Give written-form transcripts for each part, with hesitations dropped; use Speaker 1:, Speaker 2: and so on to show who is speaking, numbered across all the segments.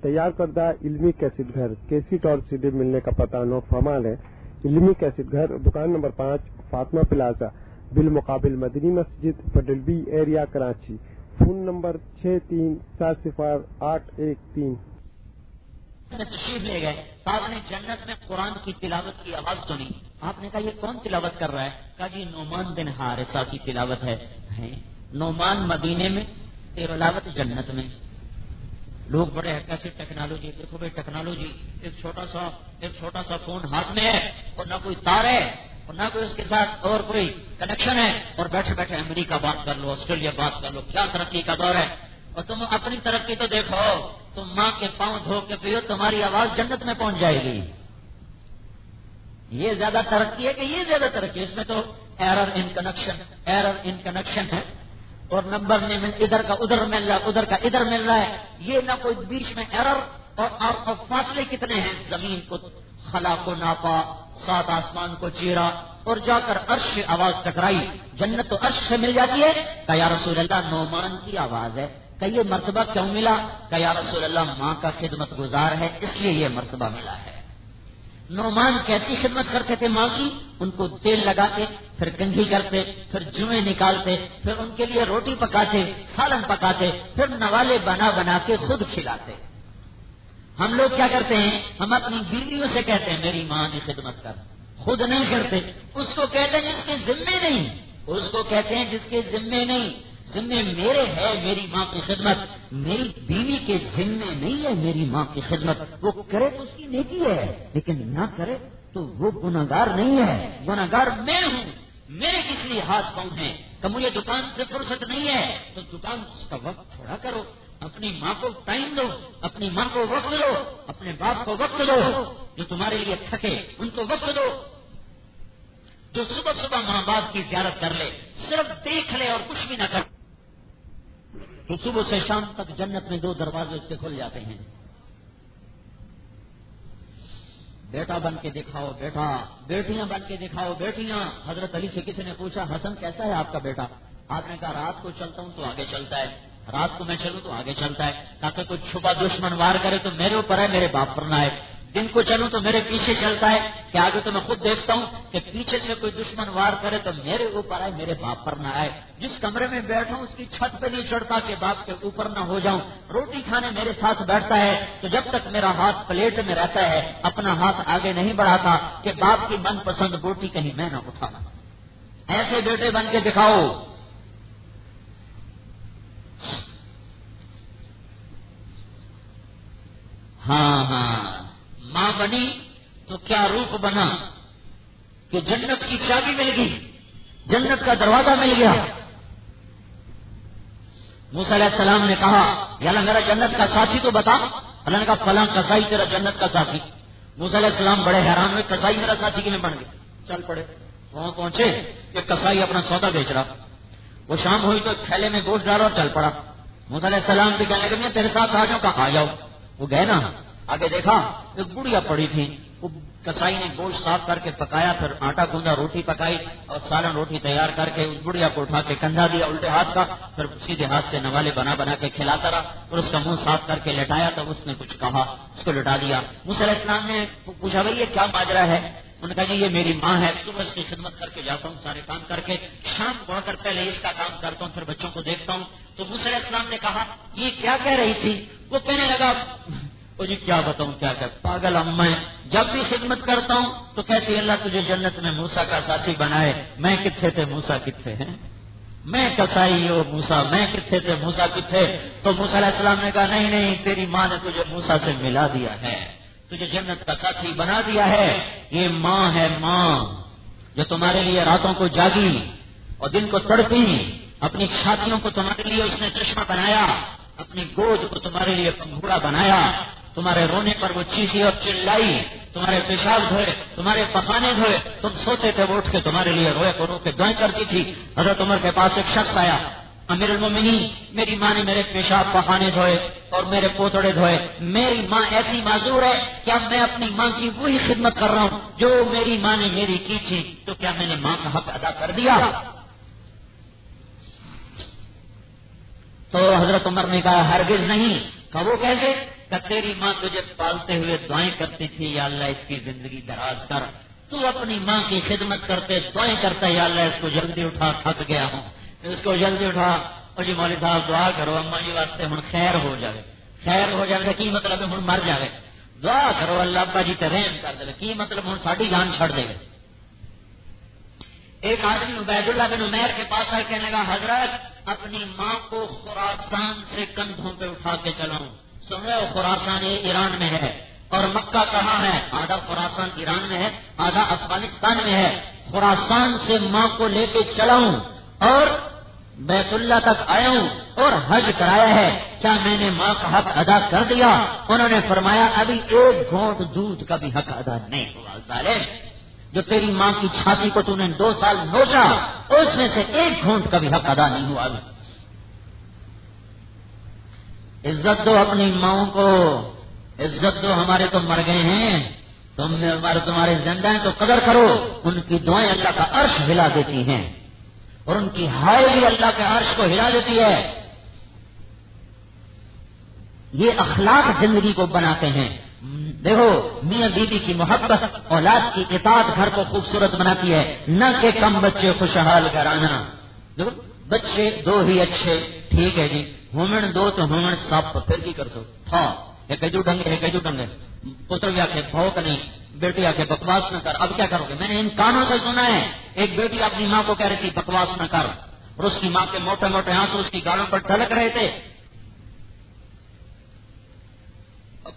Speaker 1: تیار کردہ علمی کیسٹ گھر کیسٹ اور سی ڈی ملنے کا پتہ نو فہمان ہے۔ علمی کیسٹ گھر دکان نمبر 5 فاطمہ پلازا بالمقابل مدنی مسجد پڈلبی ایریا کراچی۔ Phone number 63400813۔
Speaker 2: تشریف لے گئے تو آپ نے جنت میں قرآن کی تلاوت کی آواز سنی۔ آپ نے کہا یہ کون تلاوت کر رہا ہے؟ کہا جی نعمان بن حارثہ کی تلاوت ہے۔ نعمان مدینے میں، تلاوت جنت میں۔ لوگ بڑے کیسے ٹیکنالوجی، دیکھو بھائی ٹیکنالوجی، ایک چھوٹا سا فون ہاتھ میں ہے اور نہ کوئی تار ہے اور نہ کوئی اس کے ساتھ اور کوئی کنیکشن ہے، اور بیٹھے بیٹھے امریکہ بات کر لو، آسٹریلیا بات کر لو، کیا ترقی کا دور ہے۔ اور تم اپنی ترقی تو دیکھو، تم ماں کے پاؤں دھو کے پیو، تمہاری آواز جنت میں پہنچ جائے گی۔ یہ زیادہ ترقی ہے کہ یہ زیادہ ترقی؟ اس میں تو ایرر ان کنیکشن ہے، اور نمبر نے ادھر کا ادھر مل رہا ہے، ادھر کا ادھر مل رہا ہے، یہ نہ کوئی بیچ میں ایرر، اور فاصلے کتنے ہیں؟ زمین کو خلا کو ناپا، 7 آسمان کو چیرا، اور جا کر عرش سے آواز ٹکرائی۔ جنت تو عرش سے مل جاتی ہے۔ کہ یا رسول اللہ نعمان کی آواز ہے۔ کہ یہ مرتبہ کیوں ملا؟ کہ یا رسول اللہ ماں کا خدمت گزار ہے، اس لیے یہ مرتبہ ملا ہے۔ نعمان کیسی خدمت کرتے تھے ماں کی؟ ان کو تیل لگاتے، پھر کنگھی کرتے، پھر جوئیں نکالتے، پھر ان کے لیے روٹی پکاتے، سالن پکاتے، پھر نوالے بنا بنا کے خود کھلاتے۔ ہم لوگ کیا کرتے ہیں؟ ہم اپنی بیویوں سے کہتے ہیں میری ماں کی خدمت کر، خود نہیں کرتے۔ اس کو کہتے ہیں جس کے ذمے نہیں، اس کو کہتے ہیں جس کے ذمے نہیں۔ ذمے میرے ہے میری ماں کی خدمت، میری بیوی کے ذمے نہیں ہے میری ماں کی خدمت۔ وہ کرے تو اس کی نیکی ہے، لیکن نہ کرے تو وہ گناہگار نہیں ہے، گناہگار میں ہوں۔ میرے کس لیے ہاتھ پاؤں ہیں کہ مجھے دکان سے فرصت نہیں ہے تو دکان کا وقت تھوڑا کرو، اپنی ماں کو ٹائم دو، اپنی ماں کو وقت دو، اپنے باپ کو وقت دو، جو تمہارے لیے تھکے ان کو وقت دو۔ جو صبح صبح ماں باپ کی زیارت کر لے، صرف دیکھ لے اور کچھ بھی نہ کر، تو صبح سے شام تک جنت میں 2 دروازے اس کے کھل جاتے ہیں۔ بیٹا بن کے دکھاؤ بیٹا، بیٹیاں بن کے دکھاؤ بیٹیاں۔ حضرت علی سے کسی نے پوچھا حسن کیسا ہے آپ کا بیٹا؟ آپ نے کہا رات کو چلتا ہوں تو آگے چلتا ہے، رات کو میں چلوں تو آگے چلتا ہے، تاکہ کوئی چھپا دشمن وار کرے تو میرے اوپر ہے، میرے باپ پر نہ ہے۔ دن کو چلوں تو میرے پیچھے چلتا ہے کہ آگے تو میں خود دیکھتا ہوں کہ پیچھے سے کوئی دشمن وار کرے تو میرے اوپر آئے، میرے باپ پر نہ آئے۔ جس کمرے میں بیٹھا ہوں اس کی چھت پہ نہیں چڑھتا کہ باپ کے اوپر نہ ہو جاؤں۔ روٹی کھانے میرے ساتھ بیٹھتا ہے تو جب تک میرا ہاتھ پلیٹ میں رہتا ہے اپنا ہاتھ آگے نہیں بڑھاتا کہ باپ کی من پسند بوٹی کہیں میں نہ اٹھانا۔ ایسے بیٹے بن کے دکھاؤ۔ ہاں ماں بنی تو کیا روپ بنا کہ جنت کی چابی مل گئی، جنت کا دروازہ مل گیا۔ موسیٰ علیہ السلام نے کہا یا اللہ میرا جنت کا ساتھی تو بتا۔ اللہ نے کہا فلاں قصائی تیرا جنت کا ساتھی۔ موسیٰ علیہ السلام بڑے حیران ہوئے، قصائی میرا ساتھی کیوں بن گیا؟ چل پڑے، وہاں پہنچے کہ قصائی اپنا سودا بیچ رہا۔ وہ شام ہوئی تو تھیلے میں گوشت ڈالا اور چل پڑا۔ موسیٰ علیہ السلام بھی کہنے لگے میں تیرے ساتھ آ جاؤں، کہا آ جاؤ۔ وہ گئے نا، آگے دیکھا ایک بڑھیا پڑی تھی، وہ کسائی نے گوشت صاف کر کے پکایا، پھر آٹا گوندا، روٹی پکائی اور سالن روٹی تیار کر کے اس بڑھیا کو اٹھا کے کندھا دیا الٹے ہاتھ کا، پھر سیدھے ہاتھ سے نوالے بنا بنا کے کھلاتا رہا اور اس کا منہ صاف کر کے لٹایا تو اس نے کچھ کہا، اس کو لٹا دیا۔ موسیٰ علیہ السلام نے پوچھا بھائی یہ کیا ماجرا ہے؟ انہوں نے کہا جی یہ میری ماں ہے، صبح اس کی خدمت کر کے جاتا ہوں سارے کام کر کے، شام کو آ کر پہلے اس کا کام کرتا ہوں، پھر بچوں کو دیکھتا ہوں۔ تو موسیٰ علیہ السلام نے کہا یہ کیا کہہ رہی تھی؟ وہ کہنے لگا جی کیا بتاؤں کیا پاگل اماں ہے، جب بھی خدمت کرتا ہوں تو کہتی اللہ تجھے جنت میں موسیٰ کا ساتھی بنائے۔ میں کتھے تھے موسیٰ کتھے ہیں، میں کسائی ہو موسیٰ میں کتھے تھے موسیٰ کتھے؟ تو موسیٰ علیہ السلام نے کہا نہیں تیری ماں نے تجھے موسیٰ سے ملا دیا ہے، تجھے جنت کا ساتھی بنا دیا ہے۔ یہ ماں ہے، ماں جو تمہارے لیے راتوں کو جاگی اور دن کو تڑپی، اپنی چھاتیوں کو تمہارے لیے اس نے چشمہ بنایا، اپنی گود کو تمہارے لیے پنگھوڑا بنایا، تمہارے رونے پر وہ چیخی اور چلائی، تمہارے پیشاب دھوئے، تمہارے پخانے دھوئے، تم سوتے تھے وہ اٹھ کے تمہارے لیے روئے کو رو کے دعائیں کرتی تھی۔ حضرت عمر کے پاس ایک شخص آیا، امیر المومنین میری ماں نے میرے پیشاب پخانے دھوئے اور میرے پوتڑے دھوئے، میری ماں ایسی معذور ہے کیا میں اپنی ماں کی وہی خدمت کر رہا ہوں جو میری ماں نے میری کی تھی، تو کیا میں نے ماں کا حق ادا کر دیا؟ تو حضرت عمر نے کہا ہرگز نہیں۔ کہا وہ کیسے؟ کہ تیری ماں تجھے پالتے ہوئے دعائیں کرتی تھی یا اللہ اس کی زندگی دراز کر، تو اپنی ماں کی خدمت کرتے دعائیں کرتا یا اللہ اس کو جلدی اٹھا، تھک گیا ہوں، اس کو جلدی اٹھا۔ اور جی مولوی صاحب دعا کرو اما جی واسطے ہوں خیر ہو جائے، خیر ہو جائے کی مطلب ہوں مر جائے، دعا کرو اللہ ابا جی تے رحم کر دے، کی مطلب ہوں ساری جان چھڑ دے گا۔ ایک آدمی عبید اللہ بن عمیر کے پاس آئے، کہنے لگا حضرت اپنی ماں کو خراسان سے کندھوں پہ اٹھا کے چلاؤں، سن رہے ہو خراسان یہ ایران میں ہے اور مکہ کہاں ہے؟ آدھا خراسان ایران میں ہے، آدھا افغانستان میں ہے، خراسان سے ماں کو لے کے چلاؤں اور بیت اللہ تک آیا ہوں اور حج کرایا ہے، کیا میں نے ماں کا حق ادا کر دیا؟ انہوں نے فرمایا ابھی ایک گھونٹ دودھ کا بھی حق ادا نہیں ہوا ظالم، جو تیری ماں کی چھاتی کو تو نے 2 سال نوچا اس میں سے ایک گھونٹ کا بھی حق ادا نہیں ہوا۔ عزت دو اپنی ماؤں کو، عزت دو، ہمارے تو مر گئے ہیں، تمہارے زندہ ہیں تو قدر کرو، ان کی دعائیں اللہ کا عرش ہلا دیتی ہیں اور ان کی ہائے بھی اللہ کے عرش کو ہلا دیتی ہے۔ یہ اخلاق زندگی کو بناتے ہیں۔ دیکھو میاں بیوی کی محبت اولاد کی اطاعت گھر کو خوبصورت بناتی ہے، نہ کہ کم بچے خوشحال گھرانا۔ دیکھو بچے 2 ہی اچھے، ٹھیک ہے جی، ہومن 2 تو ہومن سب پھر کی کر سو تھا ایک جو ڈنگے پتر بھی آکے بھوک نہیں، بیٹی آکے بکواس نہ کر، اب کیا کرو گے؟ میں نے ان کانوں سے سنا ہے ایک بیٹی اپنی ماں کو کہہ رہی تھی بکواس نہ کر، اور اس کی ماں کے موٹے موٹے آنسو اس کی گالوں پر ڈھلک رہے تھے۔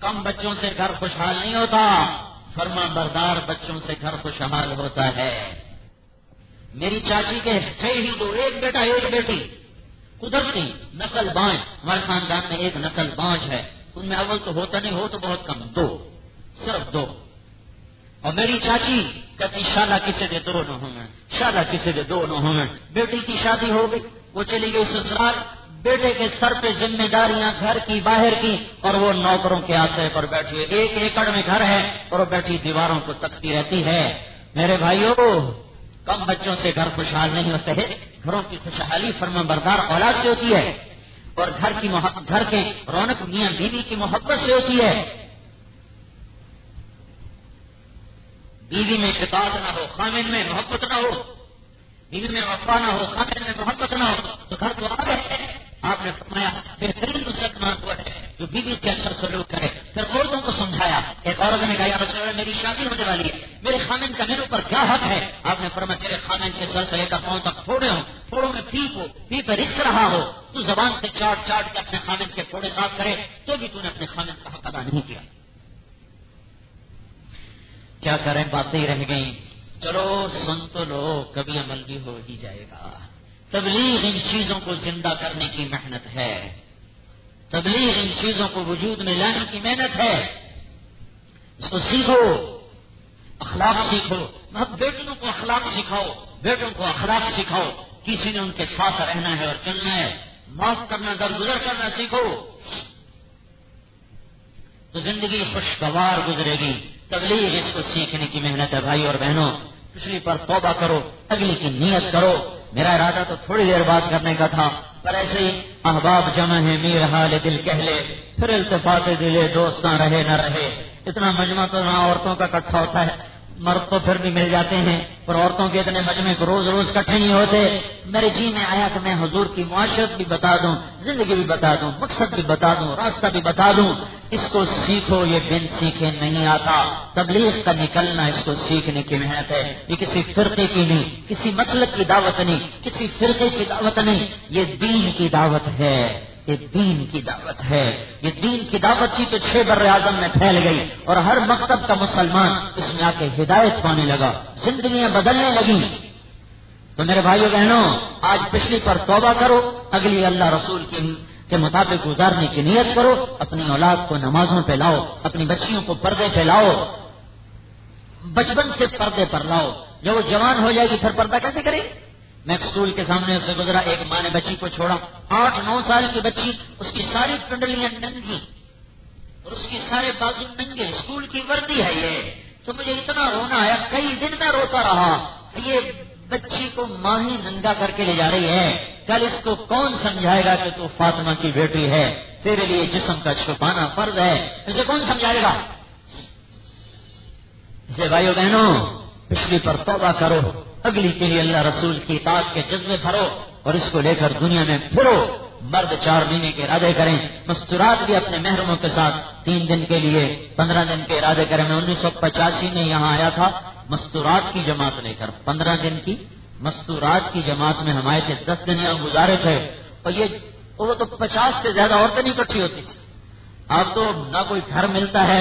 Speaker 2: کم بچوں سے گھر خوشحال نہیں ہوتا، فرما بردار بچوں سے گھر خوشحال ہوتا ہے۔ میری چاچی کے 6 ہی 2، ایک بیٹا ایک بیٹی، قدرتی نسل بانج، ہمارے خاندان میں ایک نسل بانج ہے، ان میں اول تو ہوتا نہیں، ہو تو بہت کم، 2، صرف 2۔ اور میری چاچی کہتی شالا کسی دے 2 نہ ہوں، شالا کسی دے 2 نہ ہوں۔ بیٹی کی شادی ہو گئی، وہ چلی گئی سسرال، بیٹے کے سر پہ ذمہ داریاں گھر کی باہر کی، اور وہ نوکروں کے آسرے پر بیٹھی ہے، 1 ایکڑ میں گھر ہے اور وہ بیٹھی دیواروں کو تکتی رہتی ہے۔ میرے بھائیوں کم بچوں سے گھر خوشحال نہیں ہوتے ہیں، گھروں کی خوشحالی فرما بردار اولاد سے ہوتی ہے، اور گھر کے رونق میاں بیوی کی محبت سے ہوتی ہے۔ بیوی میں اطاعت نہ ہو، خامن میں محبت نہ ہو، بیوی میں وفا نہ ہو، خامن میں محبت نہ ہو تو گھر تو آ گئے۔ آپ نے فرمایا بہترین مسلمان وہ ہے جو بیوی سے اچھا سلوک کرے۔ پھر عورتوں کو سمجھایا، ایک عورت نے کہا یا رسول اللہ میری شادی ہونے والی ہے، میرے خامن کا میرے اوپر کیا حق ہے؟ آپ نے فرمایا تیرے خامن کے سر سے لے کر پاؤں تک پھوڑے ہوں، پھوڑوں میں پی پہ رکھ رہا ہو، تو زبان سے چاٹ چاٹ کے اپنے خامن کے پھوڑے صاف کرے تو بھی تو نے اپنے خامن کا حق ادا نہیں کیا۔ کیا کریں، باتیں ہی رہ گئیں، چلو سن تو لو، کبھی عمل بھی ہو ہی جائے گا۔ تبلیغ ان چیزوں کو زندہ کرنے کی محنت ہے، تبلیغ ان چیزوں کو وجود میں لانے کی محنت ہے۔ اس کو سیکھو، اخلاق سیکھو، بیٹیوں کو اخلاق سکھاؤ، بیٹوں کو اخلاق سکھاؤ، کسی نے ان کے ساتھ رہنا ہے اور چلنا ہے، معاف کرنا، درگزر کرنا سیکھو تو زندگی خوشگوار گزرے گی۔ تبلیغ اس کو سیکھنے کی محنت ہے بھائی اور بہنوں۔ پچھلی پر توبہ کرو، اگلی کی نیت کرو۔ میرا ارادہ تو تھوڑی دیر بات کرنے کا تھا، پر ایسے ہی احباب جمع ہے، میر حال دل کہہ لے، پھر التفات دلے دوست نہ رہے نہ رہے۔ اتنا مجمع تو نہ عورتوں کا اکٹھا ہوتا ہے، مرد تو پھر بھی مل جاتے ہیں، پر عورتوں کے اتنے مجمع کو روز روز اکٹھے نہیں ہوتے۔ میرے جی میں آیا کہ میں حضور کی معاشرت بھی بتا دوں، زندگی بھی بتا دوں، مقصد بھی بتا دوں، راستہ بھی بتا دوں۔ اس کو سیکھو، یہ بن سیکھے نہیں آتا۔ تبلیغ کا نکلنا اس کو سیکھنے کی محنت ہے، یہ کسی فرقے کی نہیں، کسی مسلک کی دعوت نہیں، کسی فرقے کی دعوت نہیں، یہ دین کی دعوت ہے، یہ دین کی دعوت ہے۔ یہ دین کی دعوت تھی تو 6 بر اعظم میں پھیل گئی اور ہر مکتب کا مسلمان اس میں آ کے ہدایت پانے لگا، زندگیاں بدلنے لگیں۔ تو میرے بھائیو بہنوں، آج پچھلی پر توبہ کرو، اگلی اللہ رسول کے مطابق گزارنے کی نیت کرو، اپنی اولاد کو نمازوں پہ لاؤ، اپنی بچیوں کو پردے پہ لاؤ، بچپن سے پردے پر لاؤ۔ جب وہ جوان ہو جائے گی پھر پردہ کیسے کرے؟ میں ایک اسکول کے سامنے سے گزرا، ایک ماں نے بچی کو چھوڑا، 8-9 سال کی بچی، اس کی ساری پنڈلیاں ننگی اور اس کی سارے بازو ننگے، اسکول کی وردی ہے یہ۔ تو مجھے اتنا رونا آیا، کئی دن میں روتا رہا، یہ بچی کو ماں ہی ننگا کر کے لے جا رہی ہے، کل اس کو کون سمجھائے گا کہ تو فاطمہ کی بیٹی ہے، تیرے لیے جسم کا چھپانا فرض ہے، اسے کون سمجھائے گا؟ اسے بھائیو بہنوں، پچھلی پر توبہ کرو، اگلی کے لیے اللہ رسول کی اطاعت کے جذبے بھرو اور اس کو لے کر دنیا میں پھرو۔ مرد 4 مہینے کے ارادے کریں، مستورات بھی اپنے محرموں کے ساتھ 3 دن کے لیے 15 دن کے ارادے کریں۔ میں 1985 میں یہاں آیا تھا مستورات کی جماعت لے کر، 15 دن کی مستورات کی جماعت میں ہم آئے تھے، 10 دن یہاں گزارے تھے، اور وہ تو 50 سے زیادہ عورتیں نہیں اکٹھی ہوتی تھی۔ اب تو نہ کوئی گھر ملتا ہے،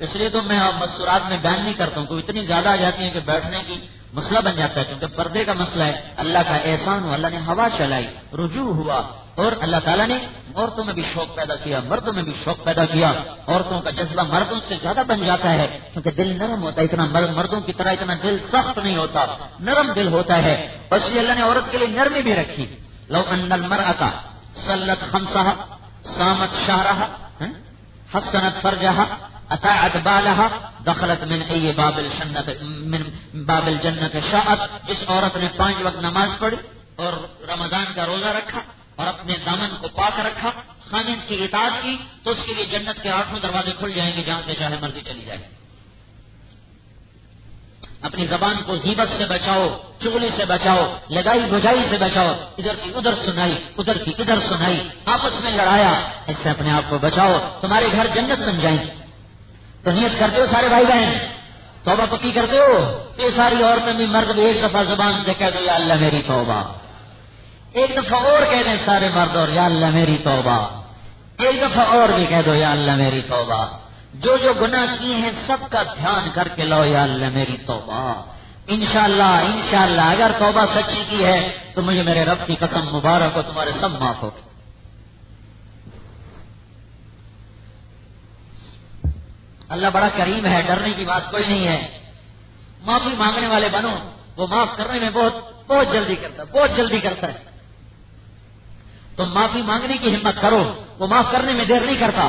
Speaker 2: اس لیے تو میں مستورات میں بیان نہیں کرتا ہوں، کوئی اتنی زیادہ آ جاتی ہیں کہ بیٹھنے کی مسئلہ بن جاتا ہے، کیونکہ پردے کا مسئلہ ہے۔ اللہ کا احسان ہوا، اللہ نے ہوا چلائی، رجوع ہوا، اور اللہ تعالیٰ نے عورتوں میں بھی شوق پیدا کیا، مردوں میں بھی شوق پیدا کیا۔ عورتوں کا جذبہ مردوں سے زیادہ بن جاتا ہے، کیونکہ دل نرم ہوتا ہے، اتنا مردوں کی طرح اتنا دل سخت نہیں ہوتا، نرم دل ہوتا ہے، اور اس لیے اللہ نے عورت کے لیے نرمی بھی رکھی۔ لو ان المرأة صلت خمسها صامت شهرها حسنت فرجها اطاعت بالها دخلت من ای باب الجنت من باب الجنت شاءت۔ جس عورت نے 5 وقت نماز پڑھی اور رمضان کا روزہ رکھا اور اپنے دامن کو پاک رکھا، خامند کی اطاعت کی، تو اس کے لیے جنت کے 8 دروازے کھل جائیں گے، جہاں سے چاہے مرضی چلی جائے۔ اپنی زبان کو غیبت سے بچاؤ، چغلی سے بچاؤ، لگائی بجائی سے بچاؤ، ادھر کی ادھر سنائی، ادھر کی ادھر سنائی، آپس میں لڑایا، اس سے اپنے آپ کو بچاؤ، تمہارے گھر جنت بن جائیں گے۔ تو نیت کرتے ہو سارے بھائی بہن؟ توبہ پکی کرتے ہو؟ یہ ساری عورتیں بھی مرد بھی ایک دفعہ زبان سے کہہ دو یا اللہ میری توبہ، ایک دفعہ اور کہہ دیں سارے مرد، اور یا اللہ میری توبہ، ایک دفعہ اور بھی کہہ دو یا اللہ میری توبہ۔ جو گناہ کیے ہیں سب کا دھیان کر کے لو یا اللہ میری توبہ۔ انشاءاللہ اگر توبہ سچی کی ہے تو مجھے میرے رب کی قسم مبارک ہو، تمہارے سب معاف ہو۔ اللہ بڑا کریم ہے، ڈرنے کی بات کوئی نہیں ہے۔ معافی مانگنے والے بنو، وہ معاف کرنے میں بہت جلدی کرتا ہے، بہت جلدی کرتا ہے۔ تم معافی مانگنے کی ہمت کرو، وہ معاف کرنے میں دیر نہیں کرتا۔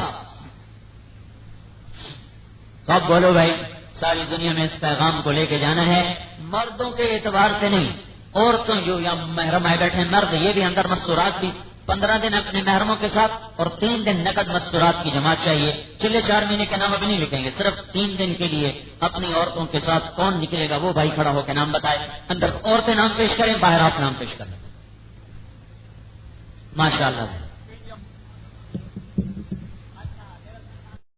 Speaker 2: تو اب بولو بھائی، ساری دنیا میں اس پیغام کو لے کے جانا ہے، مردوں کے اعتبار سے نہیں، عورتوں جو یا محرم آئے بیٹھے مرد، یہ بھی اندر مستورات بھی 15 دن اپنے محرموں کے ساتھ اور 3 دن نقد مستورات کی جماعت چاہیے۔ چلے 4 مہینے کے نام ابھی نہیں لکھیں گے، صرف 3 دن کے لیے اپنی عورتوں کے ساتھ کون نکلے گا وہ بھائی کھڑا ہو کے نام بتائے، اندر عورتیں نام پیش کریں، باہر آپ نام پیش کریں۔ ماشاء اللہ۔